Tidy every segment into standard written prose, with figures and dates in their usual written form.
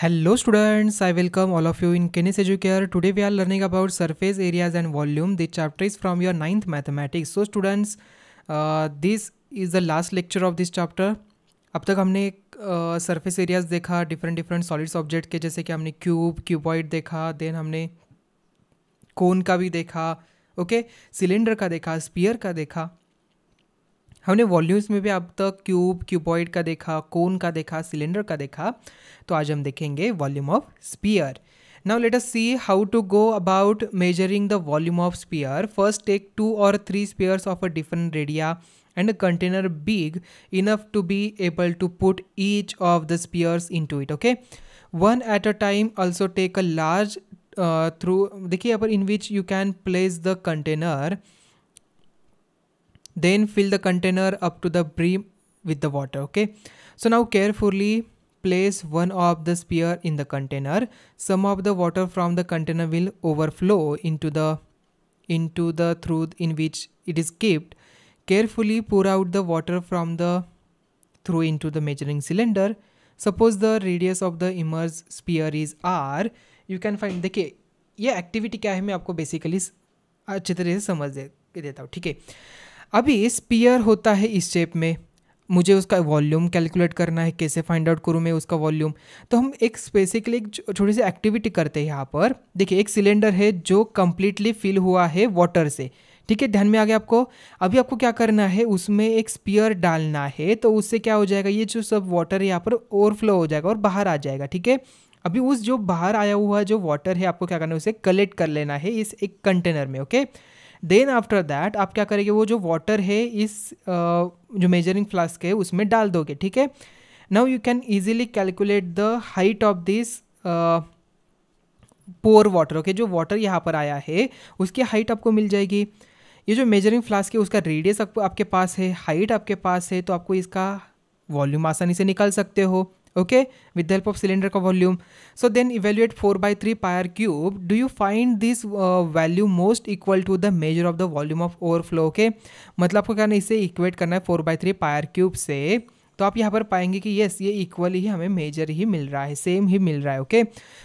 Hello students, I welcome all of you in Kenis Educare. Today we are learning about surface areas and volume. The chapter is from your 9th mathematics. So students, this is the last lecture of this chapter. अब तक हमने surface areas देखा different solids object के, जैसे कि हमने cuboid देखा, then हमने कोन का भी देखा, ओके, सिलेंडर का देखा, स्पीयर का देखा, हमने वॉल्यूम्स में भी अब तक क्यूबॉइड का देखा, कोन का देखा, सिलेंडर का देखा. तो आज हम देखेंगे volume of sphere. Now let us see how to go about measuring the volume of sphere. First take 2 or 3 spheres of a different radia and a container big enough to be able to put each of the spheres into it. Okay, one at a time. Also take a large through देखिए यहाँ पर in which you can place the container, then fill the container up to the brim with the water. Okay, so now carefully place one of the sphere in the container. Some of the water from the container will overflow into the through in which it is kept. Carefully pour out the water from the through into the measuring cylinder. Suppose the radius of the immersed sphere is r. You can find. देखिए ये activity क्या है मैं आपको basically अच्छी तरह से समझ देता हूँ. ठीक है, अभी स्पीयर होता है इस शेप में, मुझे उसका वॉल्यूम कैलकुलेट करना है. कैसे फाइंड आउट करूँ मैं उसका वॉल्यूम? तो हम एक बेसिकली एक छोटी सी एक्टिविटी करते हैं यहाँ पर. देखिए एक सिलेंडर है जो कम्प्लीटली फिल हुआ है वाटर से. ठीक है, ध्यान में आ गया आपको? अभी आपको क्या करना है, उसमें एक स्पीयर डालना है, तो उससे क्या हो जाएगा, ये जो सब वाटर है यहाँ पर ओवरफ्लो हो जाएगा और बाहर आ जाएगा. ठीक है, अभी उस जो बाहर आया हुआ जो वाटर है आपको क्या करना है, उसे कलेक्ट कर लेना है इस एक कंटेनर में. ओके, देन आफ्टर दैट आप क्या करेंगे, वो जो वाटर है इस जो मेजरिंग फ्लास्क है उसमें डाल दोगे. ठीक है, now you can easily calculate the height of this pour water. Okay, जो वाटर यहाँ पर आया है उसकी हाइट आपको मिल जाएगी. ये जो मेजरिंग फ्लास्क है उसका रेडियस आपके पास है, हाइट आपके पास है, तो आपको इसका वॉल्यूम आसानी से निकाल सकते हो. Okay, with the help of cylinder का volume. So then evaluate 4/3 pi R cube. Do you find this value most equal to the measure of the volume of overflow. Okay, मतलब आपको क्या करना है, इसे इक्वेट करना है 4/3 पायर क्यूब से. तो आप यहाँ पर पाएंगे कि यस ये इक्वल ही हमें मेजर ही मिल रहा है, सेम ही मिल रहा है. Okay,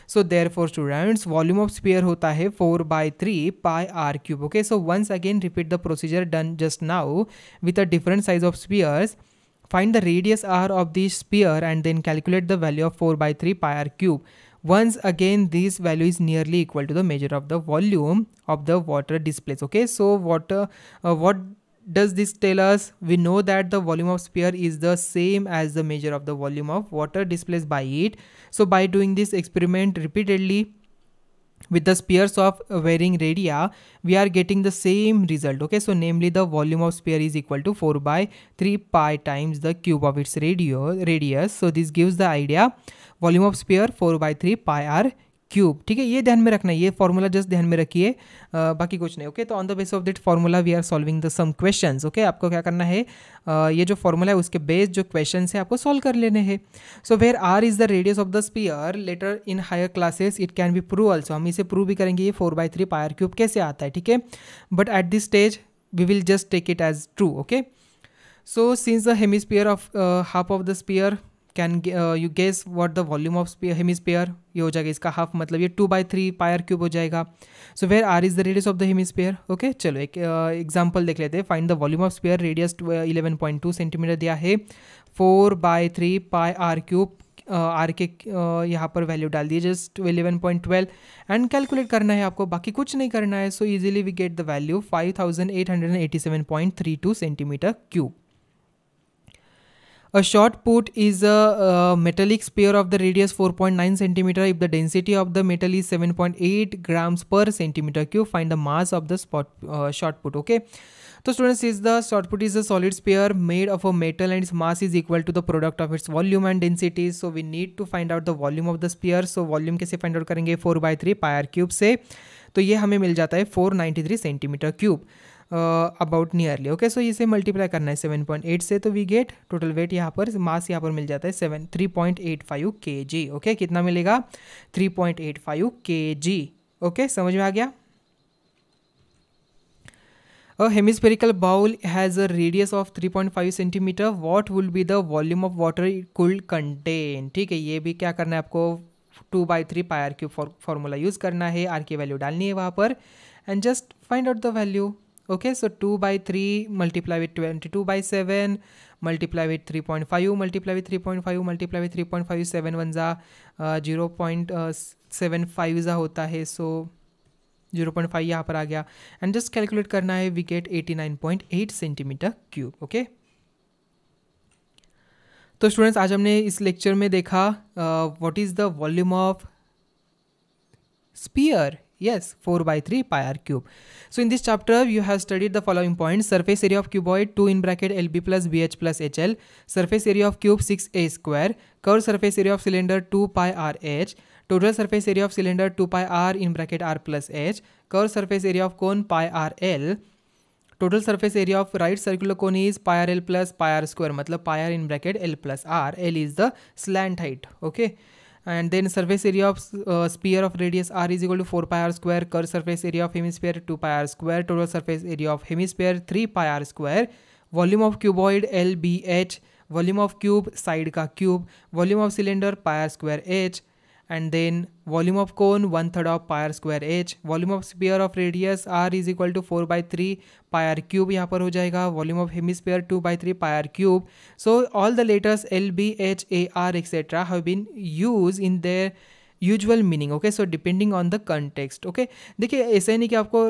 so therefore students volume of sphere होता है 4/3 pi R cube. Okay, so once again repeat the procedure done just now with a different size of spheres. Find the radius r of the sphere and then calculate the value of 4/3 pi r cube. Once again this value is nearly equal to the measure of the volume of the water displaced. Okay, so what does this tell us? We know that the volume of sphere is the same as the measure of the volume of water displaced by it. So by doing this experiment repeatedly with the spheres of varying radii, we are getting the same result. Okay, so namely the volume of sphere is equal to 4/3 pi times the cube of its radius. So this gives the idea volume of sphere 4/3 pi r cube. ठीक है, ये ध्यान में रखना है, ये formula just ध्यान में रखिए, बाकी कुछ नहीं. ओके, तो on the base of that formula we are solving the sum questions. Okay, आपको क्या करना है, ये जो फॉर्मूला है उसके बेस जो क्वेश्चंस है आपको सॉल्व कर लेने हैं. So where are is the radius of the sphere, later in higher classes it can be prove also. हम इसे प्रूव भी करेंगे ये 4/3 पायर क्यूब कैसे आता है. ठीक है, but at this stage we will just take it as true. Okay, so since the hemisphere of half of the sphere, can you guess what the volume of hemisphere, ये हो जाएगा इसका half, मतलब ये 2/3 पायर क्यूब हो जाएगा. So where are is the radius of the hemisphere. Okay, चलो एक एग्जांपल देख लेते हैं. Find the volume of sphere, radius 11.2 centimetre दिया है, 4/3 पाई आर क्यूब, आर के यहाँ पर वैल्यू डाल दिए जस्ट 11.12 एंड कैलकुलेट करना है आपको, बाकी कुछ नहीं करना है. So easily we get the value 5887.32 centimetre cube. A shot put is a metallic sphere of the radius 4.9 centimeter. If the density of the metal is 7.8 grams per centimeter cube, find the mass of the shot put. Okay, so students, is the shot put is a solid sphere made of a metal and its mass is equal to the product of its volume and density. So we need to find out the volume of the sphere. So volume कैसे find out करेंगे, 4/3 pi r cube से. तो ये हमें मिल जाता है 493 centimetre cube about nearly. Okay, so इसे multiply करना है 7.8 से, तो वी गेट टोटल वेट यहाँ पर, मास यहाँ पर मिल जाता है 3.85 kg. ओके, कितना मिलेगा, 3.85 kg. ओके, समझ में आ गया. A hemispherical bowl has a radius of 3.5 centimeter. What will be the volume of water it could contain? ठीक है, ये भी क्या करना है आपको, 2/3 पाई आर क्यूब फॉर्मूला यूज़ करना है, आर की वैल्यू डालनी है वहाँ पर and just find out the value. Okay, so 2/3 multiply with 22/7 multiply with 3.5 multiply with 3.5 multiply with 3.5 7 1 जा 0.75 जा होता है. सो 0.5 यहाँ पर आ गया एंड जस्ट कैलकुलेट करना है. We get 89.8 centimetre cube. Okay, तो स्टूडेंट्स आज हमने इस लेक्चर में देखा what is the volume of sphere. Yes, 4/3 pi r cube. So in this chapter you have studied the following points: surface area of cuboid 2 in bracket LB plus BH plus HL, surface area of cube 6a square, curved surface area of cylinder 2 pi r h, total surface area of cylinder 2 pi r in bracket r plus h, curved surface area of cone pi r l, total surface area of right circular cone is pi r l plus pi r square, मतलब pi r in bracket l plus r, l is the slant height. Okay, and then surface area of sphere of radius r is equal to 4 pi r square, curved surface area of hemisphere 2 pi r square, total surface area of hemisphere 3 pi r square, volume of cuboid LBH, volume of cube side का cube, volume of cylinder pi r square h, and then volume of cone 1/3 of pi r square h, volume of sphere of radius r is equal to 4/3 pi r cube यहाँ पर हो जाएगा, volume of hemisphere 2/3 pi r cube. So all the letters L, B, H, A, R etc. have been used in their usual meaning. Okay, so depending on the context. Okay, देखिए ऐसा नहीं कि आपको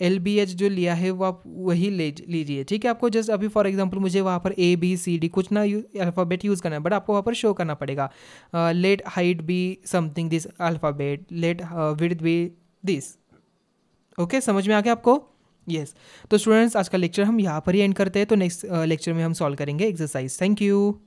LBH जो लिया है वो आप वही लीजिए. ठीक है, आपको जस्ट अभी फॉर एग्जांपल मुझे वहाँ पर ABCD कुछ ना अल्फ़ाबेट यूज़ करना है, बट आपको वहाँ पर शो करना पड़ेगा. Let height be something this alphabet, let width be this. Okay, समझ में आ गया आपको? यस. तो स्टूडेंट्स आज का लेक्चर हम यहाँ पर ही एंड करते हैं. तो नेक्स्ट लेक्चर में हम सॉल्व करेंगे एक्सरसाइज. Thank you.